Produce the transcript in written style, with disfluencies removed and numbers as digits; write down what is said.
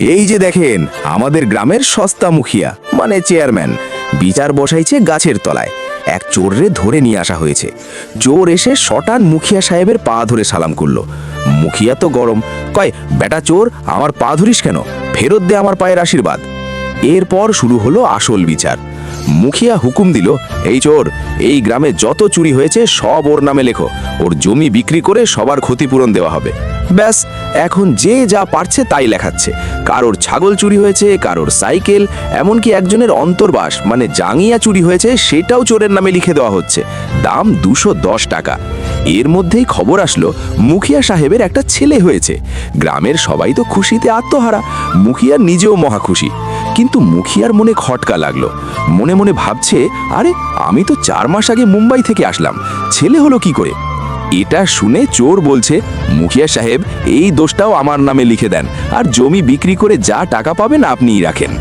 এই যে দেখেন আমাদের গ্রামের সস্তা মুখিয়া মানে চেয়ারম্যান বিচার বসাইছে গাছের তলায়। এক চোররে ধরে নিয়ে আসা হয়েছে। চোর এসে শটান মুখিয়া সাহেবের পা ধরে সালাম করলো। মুখিয়া তো গরম, কয় বেটা চোর, আমার পা ধরিস কেন? ফেরত দে আমার পায়ের আশীর্বাদ। এরপর শুরু হলো আসল বিচার। মুখিয়া হুকুম দিল, এই চোর, এই গ্রামে যত চুরি হয়েছে সব ওর নামে লেখো। ওর জমি বিক্রি করে সবার ক্ষতিপূরণ দেওয়া হবে। ব্যাস, এখন যে যা পারছে তাই লেখাচ্ছে। কারোর ছাগল চুরি হয়েছে, কারোর সাইকেল, এমনকি একজনের অন্তর্বাস মানে জাঙ্গিয়া চুরি হয়েছে, সেটাও চোরের নামে লিখে দেওয়া হচ্ছে। দাম 210 টাকা। এর মধ্যেই খবর আসলো মুখিয়া সাহেবের একটা ছেলে হয়েছে। গ্রামের সবাই তো খুশিতে আত্মহারা, মুখিয়া নিজেও মহা খুশি। কিন্তু মুখিয়ার মনে খটকা লাগলো। মনে মনে ভাবছে, আরে আমি তো 4 মাস আগে মুম্বাই থেকে আসলাম, ছেলে হলো কি করে? এটা শুনে চোর বলছে, মুখিয়া সাহেব, এই দোষটাও আমার নামে লিখে দেন, আর জমি বিক্রি করে যা টাকা পাবেন আপনিই রাখেন।